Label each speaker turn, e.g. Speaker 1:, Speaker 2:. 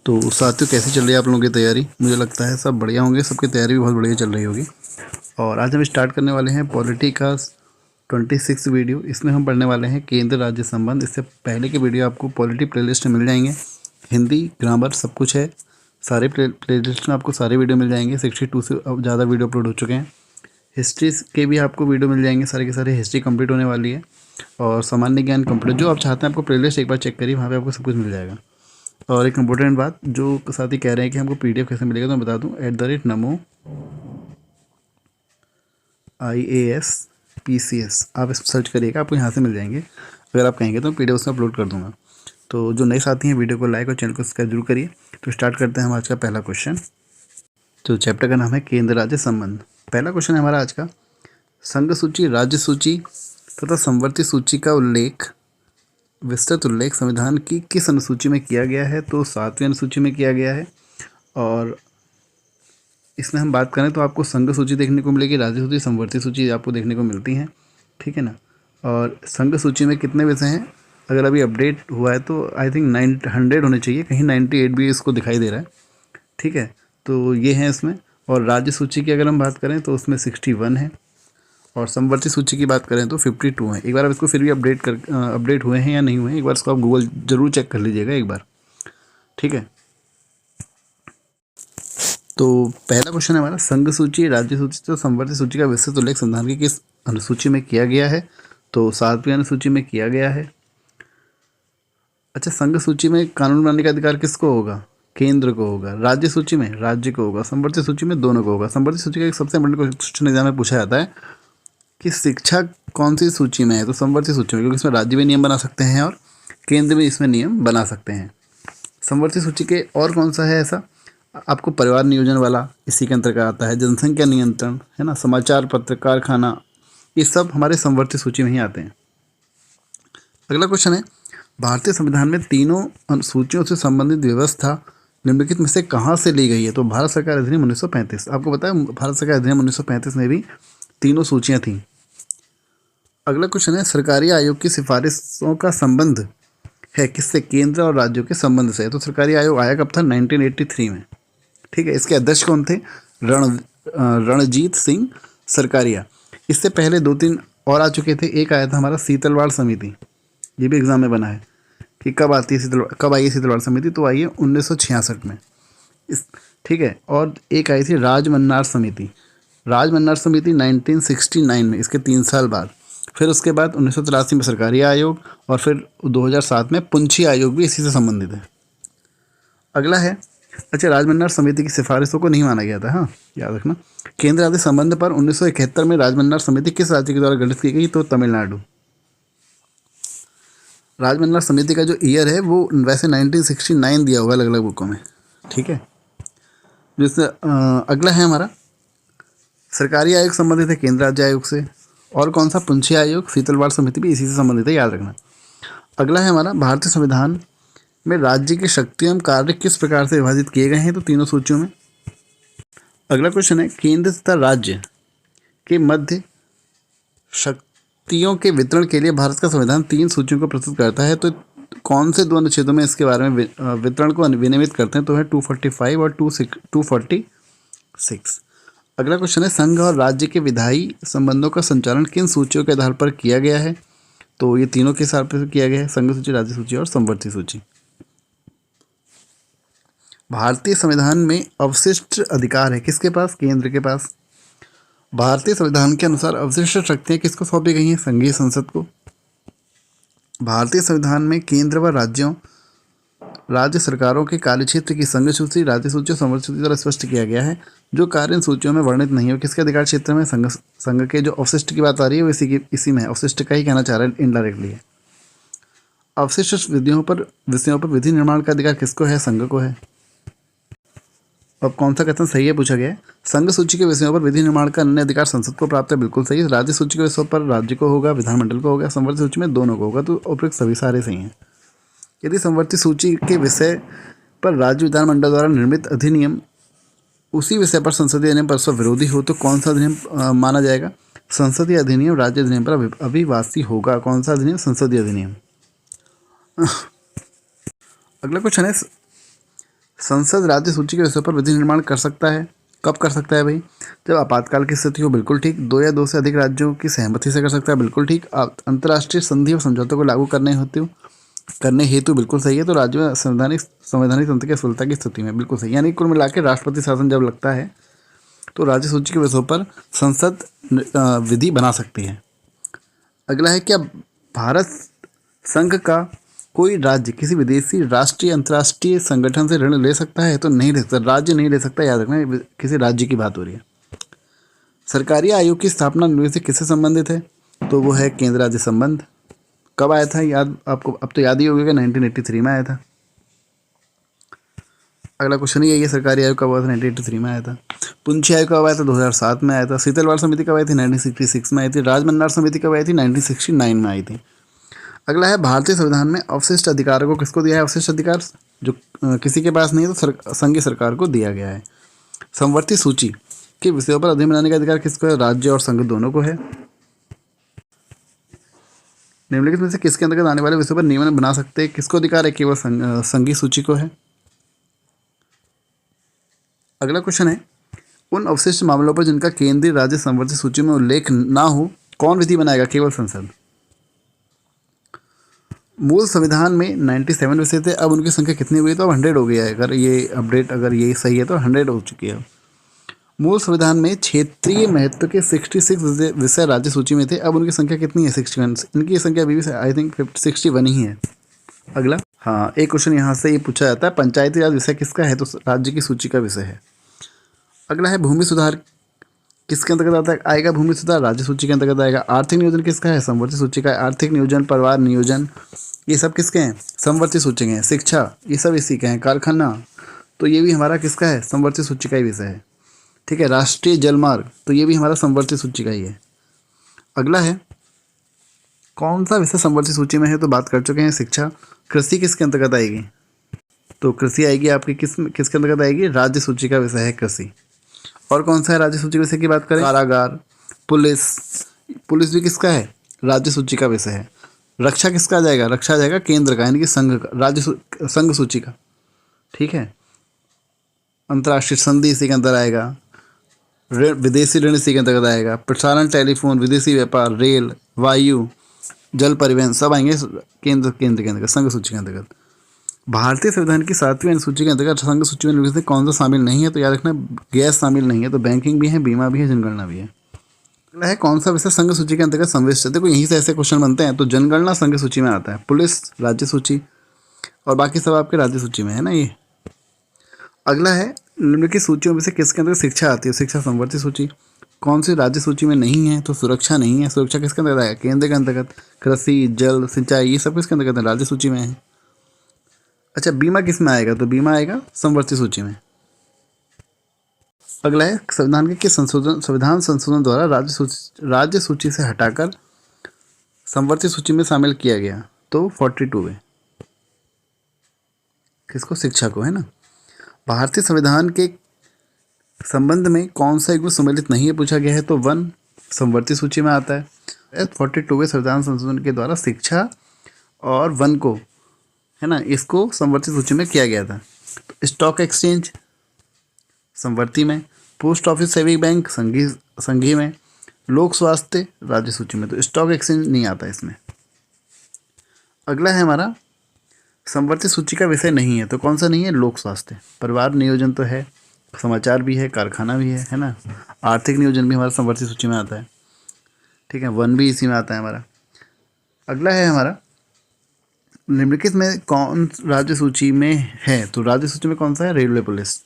Speaker 1: तो साथियों, कैसी चल रही है आप लोगों की तैयारी? मुझे लगता है सब बढ़िया होंगे, सबकी तैयारी भी बहुत बढ़िया चल रही होगी। और आज हम स्टार्ट करने वाले हैं पॉलिटी का 26 वीडियो। इसमें हम पढ़ने वाले हैं केंद्र राज्य संबंध। इससे पहले के वीडियो आपको पॉलिटी प्लेलिस्ट में मिल जाएंगे, हिंदी ग्रामर सब कुछ है। सारे प्लेलिस्ट में आपको सारे वीडियो मिल जाएंगे। 62 से ज़्यादा वीडियो अपलोड हो चुके हैं। हिस्ट्री के भी आपको वीडियो मिल जाएंगे, सारे के सारे। हिस्ट्री कंप्लीट होने वाली है और सामान्य ज्ञान कंप्लीट। जो आप चाहते हैं आपको प्लेलिस्ट एक बार चेक करिए, वहाँ पे आपको सब कुछ मिल जाएगा। और एक इम्पोर्टेंट बात, जो साथी कह रहे हैं कि हमको पीडीएफ कैसे मिलेगा, तो मैं बता दूं, @namo IAS PCS आप इस सर्च करिएगा, आपको यहाँ से मिल जाएंगे। अगर आप कहेंगे तो पीडीएफ उसमें अपलोड कर दूंगा। तो जो नए साथी हैं, वीडियो को लाइक और चैनल को सब्सक्राइब जरूर करिए। तो स्टार्ट करते हैं हम आज का पहला क्वेश्चन। तो चैप्टर का नाम है केंद्र राज्य संबंध। पहला क्वेश्चन है हमारा आज का, संघ सूची, राज्य सूची तथा संवर्ती सूची का उल्लेख, विस्तृत उल्लेख संविधान की किस अनुसूची में किया गया है? तो 7वीं अनुसूची में किया गया है। और इसमें हम बात करें तो आपको संघ सूची देखने को मिलेगी, राज्य सूची, संवर्ती सूची आपको देखने को मिलती हैं, ठीक है ना। और संघ सूची में कितने विषय हैं? अगर अभी अपडेट हुआ है तो आई थिंक 100 होने चाहिए, कहीं 98 भी इसको दिखाई दे रहा है, ठीक है। तो ये हैं इसमें। और राज्य सूची की अगर हम बात करें तो उसमें 61 है, और संवर्ती सूची की बात करें तो 52 है। एक बार आप इसको फिर भी अपडेट हुए हैं या नहीं हुए हैं, एक बार इसको आप गूगल जरूर चेक कर लीजिएगा एक बार, ठीक है। तो पहला क्वेश्चन है हमारा, संघ सूची, राज्य सूची तो संवर्ती सूची का विस्तृत उल्लेख संविधान की किस अनुसूची में किया गया है? तो 7वीं अनुसूची में किया गया है। अच्छा, संघ सूची में कानून बनाने का अधिकार किसको होगा? केंद्र को होगा। राज्य सूची में राज्य को होगा, संवर्ती सूची में दोनों को होगा। संवर्ती सूची का एक सबसे इंपॉर्टेंट क्वेश्चन एग्जाम में पूछा जाता है कि शिक्षा कौन सी सूची में है? तो संवर्ती सूची में, क्योंकि इसमें राज्य भी नियम बना सकते हैं और केंद्र भी इसमें नियम बना सकते हैं। संवर्ती सूची के और कौन सा है ऐसा? आपको परिवार नियोजन वाला इसी के अंतर्गत आता है, जनसंख्या नियंत्रण है ना, समाचार पत्र, कारखाना, ये सब हमारे संवर्ती सूची में ही आते हैं। अगला क्वेश्चन है, भारतीय संविधान में तीनों अनुसूचियों से संबंधित व्यवस्था निम्नलिखित में से कहाँ से ली गई है? तो भारत सरकार अधिनियम 1935। आपको पता है भारत सरकार अधिनियम 1935 में भी तीनों सूचियाँ थीं। अगला क्वेश्चन है, सरकारी आयोग की सिफारिशों का संबंध है किससे? केंद्र और राज्यों के संबंध से। तो सरकारी आयोग आया कब था? 1983 में, ठीक है। इसके अध्यक्ष कौन थे? रणजीत सिंह सरकारिया। इससे पहले 2-3 और आ चुके थे। एक आया था हमारा सीतलवाड़ समिति, ये भी एग्जाम में बना है कि कब आई है सीतलवाड़ समिति? तो आई है 1966 में, ठीक है। और एक आई थी राजमन्नार समिति। राजमन्नार समिति 1969 में, इसके 3 साल बाद। फिर उसके बाद 1983 में सरकारी आयोग, और फिर 2007 में पुंछी आयोग भी इसी से संबंधित है। अगला है, अच्छा, राजमन्नार समिति की सिफारिशों को नहीं माना गया था, हाँ याद रखना। केंद्र राज्य संबंध पर 1971 में राजमन्नार समिति किस राज्य के द्वारा गठित की गई? तो तमिलनाडु। राजमन्नार समिति का जो ईयर है वो वैसे 1969 दिया होगा अलग अलग बुकों में, ठीक है। जिससे अगला है हमारा, सरकारी आयोग संबंधित है केंद्र राज्य आयोग से। और कौन सा? पुंछी आयोग, सीतलवाड़ समिति भी इसी से संबंधित है, याद रखना। अगला है हमारा, भारतीय संविधान में राज्य की शक्ति एवं कार्य किस प्रकार से विभाजित किए गए हैं? तो तीनों सूचियों में। अगला क्वेश्चन है, केंद्र तथा राज्य के मध्य शक्तियों के वितरण के लिए भारत का संविधान 3 सूचियों को प्रस्तुत करता है। तो कौन से 2 अनुच्छेदों में इसके बारे में वितरण को विनियमित करते हैं? तो है 245 और 246। अगला क्वेश्चन है, संघ और राज्य के विधायी संबंधों का संचालन किन सूचियों के आधार पर किया गया है? तो ये तीनों के हिसाब से किया गया है, संघ सूची, राज्य सूची और संवर्ती सूची। भारतीय संविधान में अवशिष्ट अधिकार है किसके पास? केंद्र के पास। भारतीय संविधान के अनुसार अवशिष्ट शक्तियां किसको सौंपी गई हैं? संघीय संसद को। भारतीय संविधान में केंद्र व राज्य सरकारों के कार्यक्षेत्र की संघ सूची, राज्य सूची और संवर्ती सूची द्वारा स्पष्ट किया गया है। जो कार्य इन सूचियों में वर्णित नहीं हो किसके अधिकार क्षेत्र में? संघ के। जो अवशिष्ट की बात आ रही है वो इसी में अवशिष्ट का ही कहना चाह रहे हैं इनडायरेक्टली। अवशिष्ट विषयों पर विधि निर्माण का अधिकार किसको है? संघ को है। अब कौन सा कथन सही है पूछा गया है? संघ सूची के विषयों पर विधि निर्माण का अन्य अधिकार संसद को प्राप्त है, बिल्कुल सही। राज्य सूची के विषयों पर राज्य को होगा, विधानमंडल को होगा। संवर्ती सूची में दोनों को होगा। तो उपरोक्त सभी सारे सही हैं। यदि संवर्ती सूची के विषय पर राज्य विधानमंडल द्वारा निर्मित अधिनियम उसी विषय पर संसदीय अधिनियम परस्पर विरोधी हो तो कौन सा अधिनियम माना जाएगा? संसदीय अधिनियम राज्य अधिनियम पर अभिवासी होगा। कौन सा अधिनियम? संसदीय अधिनियम। अगला क्वेश्चन है, संसद राज्य सूची के विषय पर विधि निर्माण कर सकता है। कब कर सकता है भाई? जब आपातकाल की स्थिति हो, बिल्कुल ठीक। दो या दो से अधिक राज्यों की सहमति से कर सकता है, बिल्कुल ठीक। अंतर्राष्ट्रीय संधि और समझौतों को लागू करने हेतु बिल्कुल सही है। तो राज्य में संवैधानिक तंत्र की असफलता की स्थिति में, बिल्कुल सही। यानी कुल मिला के राष्ट्रपति शासन जब लगता है तो राज्य सूची के विषयों पर संसद विधि बना सकती है। अगला है, क्या भारत संघ का कोई राज्य किसी विदेशी राष्ट्रीय अंतर्राष्ट्रीय संगठन से ऋण ले सकता है? तो नहीं ले सकता, राज्य नहीं ले सकता, याद रखना, किसी राज्य की बात हो रही है। सरकारी आयोग की स्थापना निम्नलिखित से किससे संबंधित है? तो वो है केंद्र राज्य संबंध। कब आया था याद आपको? अब तो याद ही होगा, 1983 में आया था। अगला क्वेश्चन ही है, सरकारी आयोग कब आया था? 1983 में आया था। पुंछी आयोग कब आया था? 2007 में आया था। शीतलवाड़ समिति कब आई थी? 1966 में आई थी। राजमन्नार समिति कब आई थी? 1969 में आई थी। अगला है, भारतीय संविधान में अवशिष्ट अधिकारों को किसको दिया है? अवशिष्ट अधिकार जो किसी के पास नहीं है तो संघीय सरकार को दिया गया है। समवर्ती सूची के विषयों पर अध्ययन बनाने का अधिकार किसको है? राज्य और संघ दोनों को है। निम्नलिखित में से किसके अंतर्गत आने वाले विषयों पर नियमन बना सकते हैं? किसको अधिकार है? केवल संघीय सूची को है। अगला क्वेश्चन है, उन अवशिष्ट मामलों पर जिनका केंद्रीय राज्य समवर्ती सूची में उल्लेख ना हो, कौन विधि बनाएगा? केवल संसद। मूल संविधान में 97 विषय थे, अब उनकी संख्या कितनी हुई? तो अब 100 हो गया है। अगर ये अपडेट अगर ये सही है तो 100 हो चुकी है। मूल संविधान में क्षेत्रीय महत्व के 66 विषय राज्य सूची में थे, अब उनकी संख्या कितनी है? 61। इनकी संख्या अभी भी आई थिंक 61 ही है। अगला, हाँ, एक क्वेश्चन यहाँ से ये पूछा जाता है, पंचायती राज विषय किसका है? तो राज्य की सूची का विषय है। अगला है, भूमि सुधार किसके अंतर्गत आता है? आएगा भूमि सुधार, राज्य सूची के अंतर्गत आएगा। आर्थिक नियोजन किसका है? समवर्ती सूची का है। आर्थिक नियोजन, परिवार नियोजन, ये सब किसके हैं? समवर्ती सूची के हैं। शिक्षा, ये सब इसी के हैं। कारखाना, तो ये भी हमारा किसका है? समवर्ती सूची का ही विषय है। ठीक है। राष्ट्रीय जलमार्ग, तो ये भी हमारा समवर्ती सूची का ही है। अगला है, कौन सा विषय समवर्ती सूची में है? तो बात कर चुके हैं, शिक्षा। कृषि किसके अंतर्गत आएगी? तो कृषि आएगी आपकी किसके अंतर्गत आएगी? राज्य सूची का विषय है कृषि। और कौन सा है राज्य सूची विषय की बात करें? कारागार, पुलिस, पुलिस भी किसका है? राज्य सूची का विषय है। रक्षा किसका आ जाएगा? रक्षा आ जाएगा केंद्र का, यानी कि संघ का, संघ सूची का। ठीक है। अंतर्राष्ट्रीय संधि इसी के अंदर आएगा। विदेशी ऋण इसी के अंतर्गत आएगा। प्रसारण, टेलीफोन, विदेशी व्यापार, रेल, वायु, जल परिवहन, सब आएंगे केंद्र के अंतर्गत, संघ सूची के अंतर्गत। भारतीय संविधान की 7वीं अनुसूची के अंतर्गत संघ सूची में निम्नलिखित में कौन सा शामिल नहीं है? तो याद रखना, गैस शामिल नहीं है। तो बैंकिंग भी है, बीमा भी है, जनगणना भी है। अगला है, कौन सा विषय संघ सूची के अंतर्गत समाविष्ट है? देखो यहीं से ऐसे क्वेश्चन बनते हैं। तो जनगणना संघ सूची में आता है, पुलिस राज्य सूची, और बाकी सब आपके राज्य सूची में है ना ये। अगला है, निम्नलिखित सूचियों में से किसके अंतर्गत शिक्षा आती है? शिक्षा समवर्ती सूची। कौन सी राज्य सूची में नहीं है? तो सुरक्षा नहीं है। सुरक्षा किसके अंतर्गत आएगा? केंद्र के अंतर्गत। कृषि, जल, सिंचाई, ये सब किसके अंतर्गत है? राज्य सूची में है। अच्छा, बीमा किस में आएगा? तो बीमा आएगा समवर्ती सूची में। अगला है, संविधान के किस संविधान संशोधन द्वारा राज्य सूची से हटाकर समवर्ती सूची में शामिल किया गया? तो 42 है। किसको? शिक्षा को, है ना। भारतीय संविधान के संबंध में कौन सा युग्म सम्मिलित नहीं है पूछा गया है? तो 1 समवर्ती सूची में आता है। 42वें संविधान संशोधन के द्वारा शिक्षा और 1 को, है ना, इसको समवर्ती सूची में किया गया था। तो स्टॉक एक्सचेंज समवर्ती में, पोस्ट ऑफिस सेविंग बैंक संघीय में, लोक स्वास्थ्य राज्य सूची में। तो स्टॉक एक्सचेंज नहीं आता इसमें। अगला है हमारा, समवर्ती सूची का विषय नहीं है, तो कौन सा नहीं है? लोक स्वास्थ्य। परिवार नियोजन तो है, समाचार भी है, कारखाना भी है ना। आर्थिक नियोजन भी हमारा समवर्ती सूची में आता है। ठीक है। 1 भी इसी में आता है हमारा। अगला है हमारा, निम्नलिखित में कौन राज्य सूची में है? तो राज्य सूची में कौन सा है? Railway police.